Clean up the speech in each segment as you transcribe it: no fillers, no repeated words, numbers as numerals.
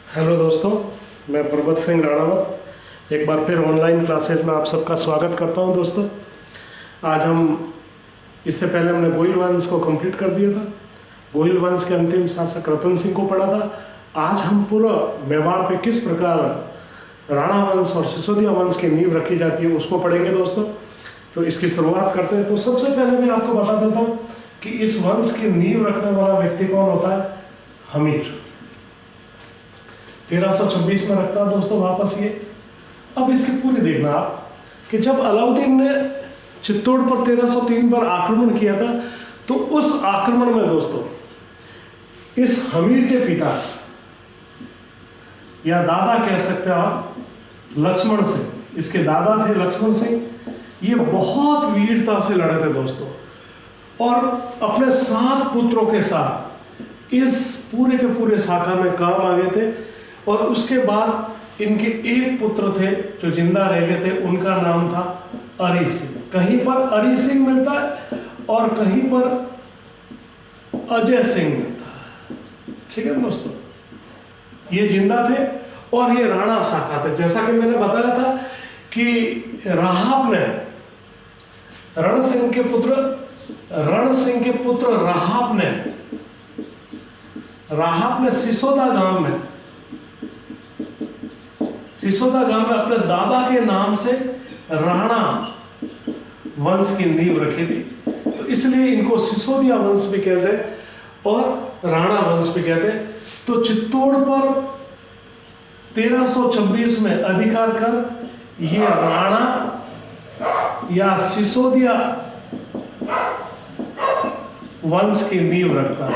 Hello दोस्तों, मैं प्रबत सिंह राणावत एक बार फिर ऑनलाइन क्लासेस में आप सबका स्वागत करता हूं। दोस्तों, आज हम इससे पहले हमने गोहिल वंश को कंप्लीट कर दिया था। गोहिल वंश के अंतिम शासक रतन सिंह को पढ़ा था। आज हम पूरा मेवाड़ पे किस प्रकार राणा वंश और सिसोदिया वंश की नींव रखी जाती है उसको पढ़ेंगे। दोस्तों, तो इसकी शुरुआत करते हैं। तो सबसे पहले मैं आपको बता देता हूँ कि इस वंश की नींव रखने वाला व्यक्ति कौन होता है। हमीर 1326 में रखता है दोस्तों वापस ये। अब इसकी पूरी देखना आप कि जब अलाउद्दीन ने चित्तौड़ पर 1303 पर आक्रमण किया था, तो उस आक्रमण में दोस्तों इस हमीर के पिता या दादा कह सकते हैं आप, लक्ष्मण सिंह, इसके दादा थे लक्ष्मण सिंह। ये बहुत वीरता से लड़े थे दोस्तों, और अपने 7 पुत्रों के साथ इस पूरे के पूरे शाखा में काम आ गए थे। और उसके बाद इनके एक पुत्र थे जो जिंदा रह गए थे, उनका नाम था अरी सिंह। कहीं पर अरी सिंह मिलता है और कहीं पर अजय सिंह मिलता है। ठीक है दोस्तों, ये जिंदा थे और ये राणा शाखा थे। जैसा कि मैंने बताया था कि राहाब ने रण सिंह के पुत्र राहाब ने सिसोदा गांव में अपने दादा के नाम से राणा वंश की नींव रखी थी। तो इसलिए इनको सिसोदिया वंश भी कहते हैं और राणा वंश भी कहते हैं। तो चित्तौड़ पर 1326 में अधिकार कर ये राणा या सिसोदिया वंश की नींव रखता है।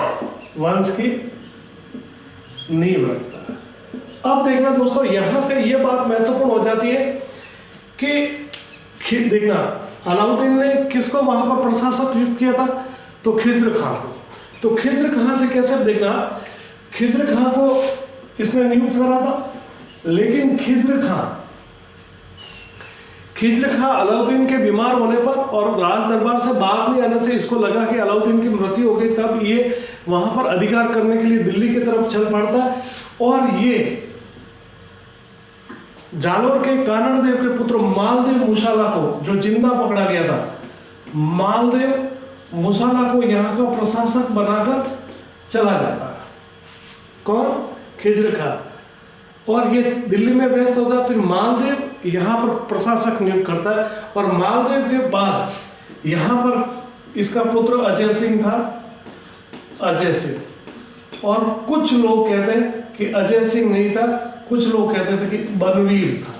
अब देखना दोस्तों, यहां से ये बात महत्वपूर्ण हो जाती है कि देखना अलाउद्दीन ने किसको वहां पर प्रशासक नियुक्त किया था, तो खिज्र खां को। तो खिज्र खां से कैसे देखना, खिज्र खां को इसने नियुक्त करा था, लेकिन खिज्र खां अलाउद्दीन के बीमार होने पर और राज दरबार से बाहर नहीं आने से इसको लगा कि अलाउद्दीन की मृत्यु हो गई। तब ये वहां पर अधिकार करने के लिए दिल्ली की तरफ चल पड़ता है और ये जालोर के कानड़देव के पुत्र मालदेव मुसाला को, जो जिंदा पकड़ा गया था, मालदेव मुसाला को यहाँ का प्रशासक बनाकर चला जाता है। कौन? खिज्र खां। और ये दिल्ली में व्यस्त होता है। फिर मालदेव यहाँ पर प्रशासक नियुक्त करता है और मालदेव के बाद यहाँ पर इसका पुत्र अजय सिंह था, अजय सिंह। और कुछ लोग कहते हैं कि अजय सिंह नहीं था, कुछ लोग कहते थे कि बनवीर था।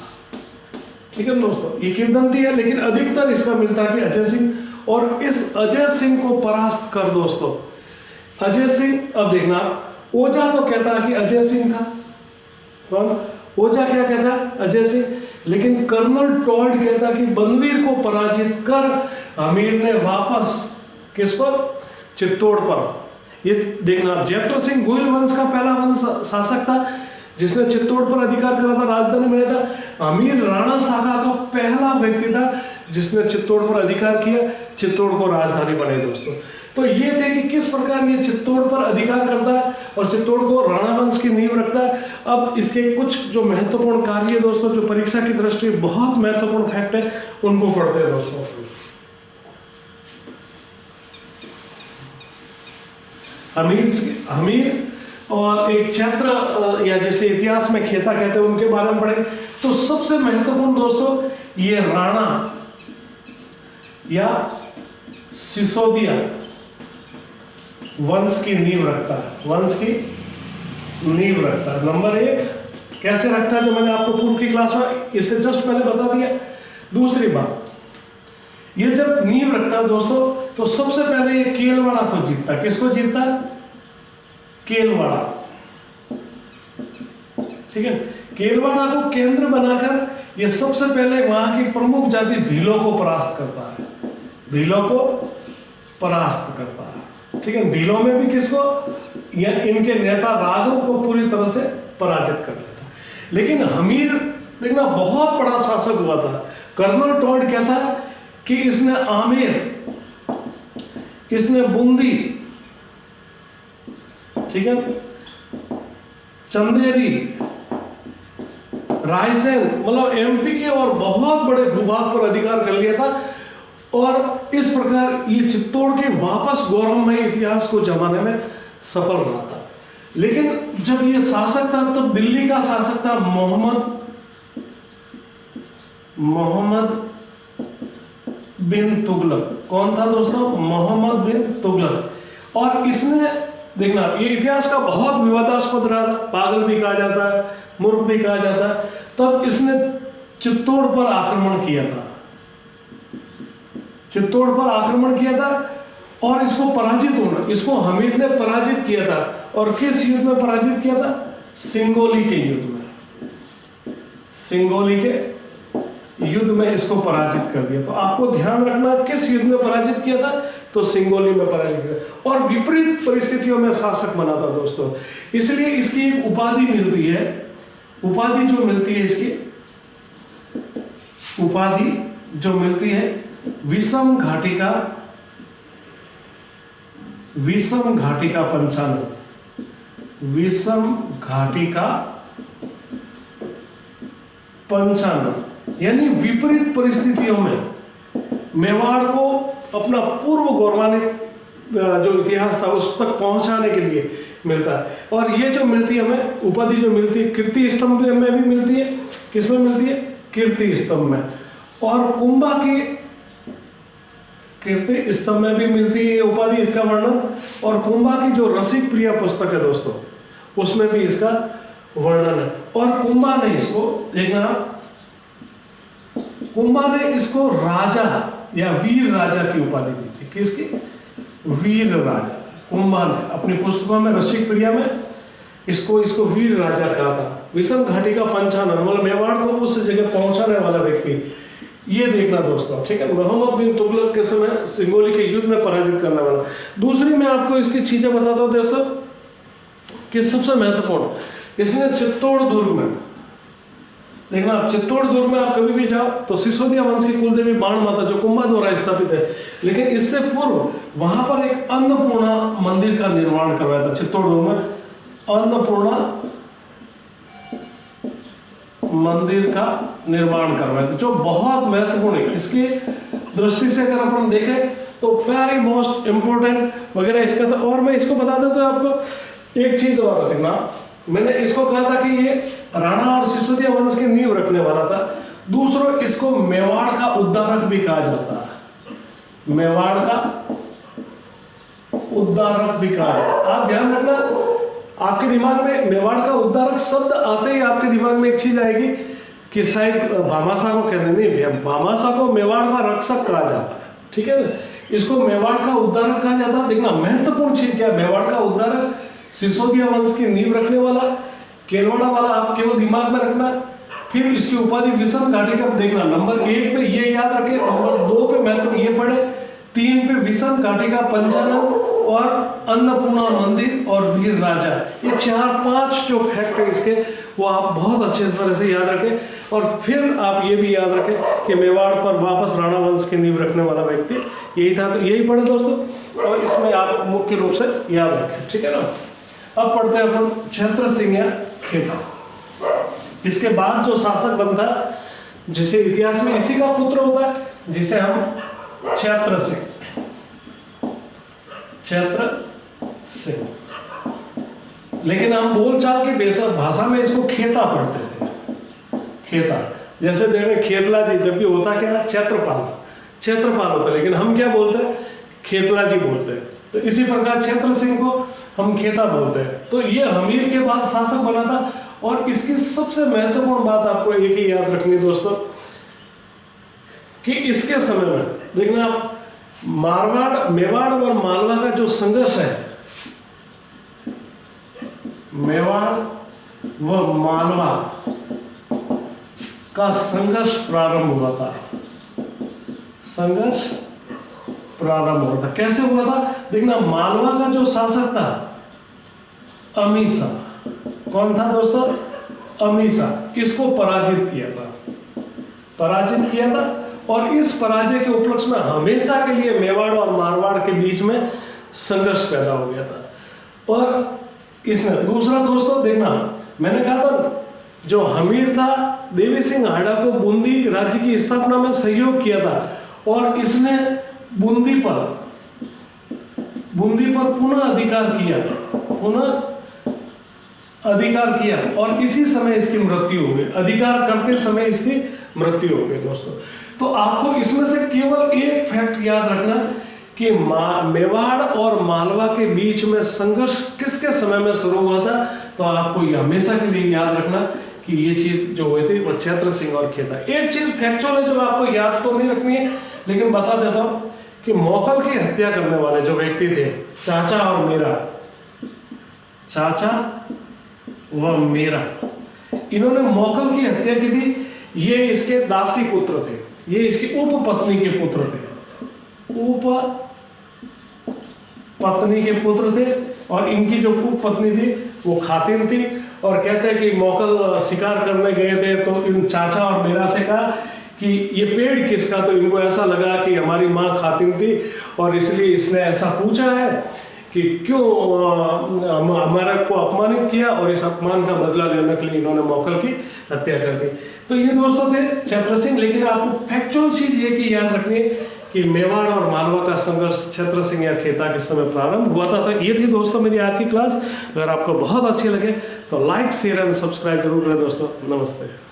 ठीक है दोस्तों, ये किंवदंती है, लेकिन अधिकतर इसका मिलता है कि अजय सिंह। और इस अजय सिंह को परास्त कर दोस्तों अजय सिंह, अब देखना, ओझा तो कहता है कि अजय सिंह था। कौन? ओझा क्या कहता है? अजय सिंह। लेकिन कर्नल टॉड कहता है कि बनवीर को पराजित कर हमीर ने वापस किस पर? चित्तौड़ पर। ये देखना, जयपुर सिंह गोहिल वंश का पहला वंश शासक था जिसने चित्तौड़ पर अधिकार करा था, राजधानी में था। हमीर राणा शाखा का पहला व्यक्ति था जिसने चित्तौड़ पर अधिकार किया, चित्तौड़ को राजधानी बने दोस्तों। तो ये थे कि किस प्रकार ये चित्तौड़ पर अधिकार करता है और चित्तौड़ को राणा वंश की नींव रखता है। अब इसके कुछ जो महत्वपूर्ण कार्य दोस्तों, जो परीक्षा की दृष्टि बहुत महत्वपूर्ण फैक्ट है, उनको पढ़ते हैं दोस्तों। हमीर और एक क्षेत्र या जैसे इतिहास में खेता कहते हैं, उनके बारे में पढ़े। तो सबसे महत्वपूर्ण दोस्तों, ये राणा या सिसोदिया वंश की नींव रखता है। नंबर 1 कैसे रखता है, जो मैंने आपको पूर्व की क्लास में इससे जस्ट पहले बता दिया। दूसरी बात, ये जब नींव रखता है दोस्तों, तो सबसे पहले ये केलवाड़ा को जीतता है। किसको जीतता है? केलवाड़ा। ठीक है, केलवाड़ा को केंद्र बनाकर ये सबसे पहले वहां की प्रमुख जाति भीलों को परास्त करता है। ठीक है, भीलों में भी किसको? या इनके नेता राघव को पूरी तरह से पराजित कर देता। लेकिन हमीर देखना बहुत बड़ा शासक हुआ था। कर्नल टॉड कहता है कि इसने आमेर, इसने बूंदी, ठीक है, चंदेरी, रायसेन, मतलब एमपी के और बहुत बड़े भूभाग पर अधिकार कर लिया था। और इस प्रकार ये चित्तौड़ के वापस गौरवमय इतिहास को जमाने में सफल रहा था। लेकिन जब ये शासक था तब दिल्ली का शासक था मोहम्मद बिन तुगलक। कौन था दोस्तों? मोहम्मद बिन तुगलक। और इसने देखना, ये इतिहास का बहुत विवादास्पद रहा था, पागल भी कहा जाता है, मूर्ख भी कहा जाता है। तब इसने चित्तौड़ पर आक्रमण किया था, चित्तौड़ पर आक्रमण किया था और इसको पराजित होना, इसको हमीद ने पराजित किया था। और किस युद्ध में पराजित किया था? सिंगोली के युद्ध में, सिंगोली के युद्ध में इसको पराजित कर दिया। तो आपको ध्यान रखना किस युद्ध में पराजित किया था? तो सिंगोली में पराजित किया। और विपरीत परिस्थितियों में शासक बना था दोस्तों, इसलिए इसकी एक उपाधि मिलती है। उपाधि जो मिलती है, इसकी उपाधि जो मिलती है विषम घाटी का पंचानन, विषम घाटी का पंचानन, यानी विपरीत परिस्थितियों में मेवाड़ को अपना पूर्व गौरवान्वित जो इतिहास था उस तक पहुंचाने के लिए मिलता है। और ये जो मिलती है हमें उपाधि जो मिलती है कीर्ति स्तंभ में भी मिलती है। किसमें मिलती है? कीर्ति स्तंभ में। और कुंभा की कीर्ति स्तंभ में भी मिलती है उपाधि, इसका वर्णन। और कुंभा की जो रसिक प्रिया पुस्तक है दोस्तों, उसमें भी इसका वर्णन है। और कुंभा ने इसको देखना, कुंभा ने इसको राजा या वीर राजा की उपाधि दी थी। किसकी? वीर राजा। कुंभा ने अपनी पुस्तकों में रसिक प्रिया में इसको वीर राजा कहा था। विषम घाटी का पंचानन, मतलब मेवाड़ को उस जगह पहुंचाने वाला व्यक्ति। ये देखना दोस्तों, ठीक है। मोहम्मद बिन तुगलक के समय सिंगोली के युद्ध में पराजित करने वाला। दूसरी मैं आपको इसकी चीजें बताता हूँ दोस्तों कि सबसे महत्वपूर्ण, इसने चित्तौड़ दुर्ग में देखना, आप चित्तौड़ दुर्ग में आप कभी भी जाओ तो सिसोदिया वंश की कुलदेवी बाण माता जो कुंभा द्वारा स्थापित है, लेकिन इससे पूर्व वहां पर एक अन्नपूर्णा मंदिर का निर्माण करवाया था। चित्तौड़ दुर्ग में अन्नपूर्णा मंदिर का निर्माण करवाया था, जो बहुत महत्वपूर्ण है। इसकी दृष्टि से अगर अपन देखें तो वेरी मोस्ट इंपोर्टेंट वगैरह इसका था। और मैं इसको बता देता हूँ आपको एक चीज और देखना, मैंने इसको कहा था कि ये राणा और सिसोदिया वंश की नींव रखने वाला था। दूसरों, इसको मेवाड़ का उद्धारक भी कहा जाता है, मेवाड़ का उद्धारक भी कहा जाता है। आप ध्यान रखना, आपके दिमाग में मेवाड़ का उद्धारक शब्द आते ही आपके दिमाग में एक चीज आएगी कि शायद भामाशाह को कहते नहीं, भामाशाह को मेवाड़ का रक्षक कहा जाता है, ठीक है ना। इसको मेवाड़ का उद्धारक कहा जाता है। देखना महत्वपूर्ण चीज क्या है, मेवाड़ का उद्धारक, सिसोदिया वंश की नींव रखने वाला, केरवाड़ा वाला, आप केवल दिमाग में रखना। फिर इसकी उपाधि विषम घाटी का देखना, नंबर 1 पे ये याद रखें, नंबर 2 पे महत्व ये पढ़े, 3 पे विषम घाटी का पंचानन और अन्नपूर्णा मंदिर और वीर राजा। ये 4-5 जो फैक्ट है इसके, वो आप बहुत अच्छे तरह से याद रखें। और फिर आप ये भी याद रखें कि मेवाड़ पर वापस राणा वंश की नींव रखने वाला व्यक्ति यही था। तो यही पढ़े दोस्तों, और इसमें आप मुख्य रूप से याद रखें, ठीक है ना। अब पढ़ते हैं अपन क्षेत्र सिंह या खेता। इसके बाद जो शासक बनता है, जिसे इतिहास में इसी का पुत्र होता है, जिसे हम क्षेत्र सिंह, लेकिन हम बोलचाल की बेसर भाषा में इसको खेता पढ़ते थे। खेता, जैसे देखें खेतला जी, जबकि होता क्या है? क्षेत्रपाल होता है, लेकिन हम क्या बोलते हैं? खेतला जी बोलते हैं। तो इसी प्रकार क्षेत्र सिंह को हम खेता बोलते हैं। तो ये हमीर के बाद शासक बना था। और इसकी सबसे महत्वपूर्ण बात आपको एक ही याद रखनी दोस्तों, कि इसके समय में देखना आप, मेवाड़ और मालवा का जो संघर्ष है, मेवाड़ व मालवा का संघर्ष प्रारंभ हुआ था। संघर्ष प्रारंभ हुआ था, कैसे हुआ था? देखना, मालवा का जो शासक था अमीसा, कौन था दोस्तों? अमीसा, इसको पराजित किया था। और इस पराजय के उपलक्ष्य में हमेशा के लिए मेवाड़ और मारवाड़ के बीच में संघर्ष पैदा हो गया था। और इसने दूसरा दोस्तों देखना, मैंने कहा था जो हमीर था देवी सिंह हाड़ा को बूंदी राज्य की स्थापना में सहयोग किया था और इसने बूंदी पर पुनः अधिकार किया और इसी समय इसकी मृत्यु हो गई। अधिकार करते समय इसकी मृत्यु हो गई दोस्तों। तो आपको इसमें से केवल एक फैक्ट याद रखना कि मेवाड़ और मालवा के बीच में संघर्ष किसके समय में शुरू हुआ था। तो आपको ये हमेशा के लिए याद रखना कि ये चीज जो हुई थी वो क्षेत्र सिंह और खेता। एक चीज फैक्चुअल है जो आपको याद तो नहीं रखनी है, लेकिन बता देता हूँ कि मौकल की हत्या करने वाले जो व्यक्ति थे, चाचा और मेरा, इन्होंने मौकल की हत्या की थी। ये इसके दासी पुत्र थे, ये इसकी उपपत्नी के पुत्र थे और इनकी जो उपपत्नी थी वो खातिन थी। और कहते हैं कि मौकल शिकार करने गए थे तो इन चाचा और मेरा से कहा कि ये पेड़ किसका, तो इनको ऐसा लगा कि हमारी माँ खातिन थी और इसलिए इसने ऐसा पूछा है कि क्यों हमारा को अपमानित किया, और इस अपमान का बदला लेने के लिए इन्होंने मौकल की हत्या कर दी। तो ये दोस्तों थे क्षेत्र सिंह। लेकिन आपको फैक्चुअल चीज ये कि याद रखनी है कि मेवाड़ और मालवा का संघर्ष क्षेत्र सिंह या खेता के समय प्रारंभ हुआ था। तो ये थी दोस्तों मेरी आज की क्लास। अगर आपको बहुत अच्छी लगे तो लाइक शेयर एंड सब्सक्राइब जरूर करें दोस्तों। नमस्ते।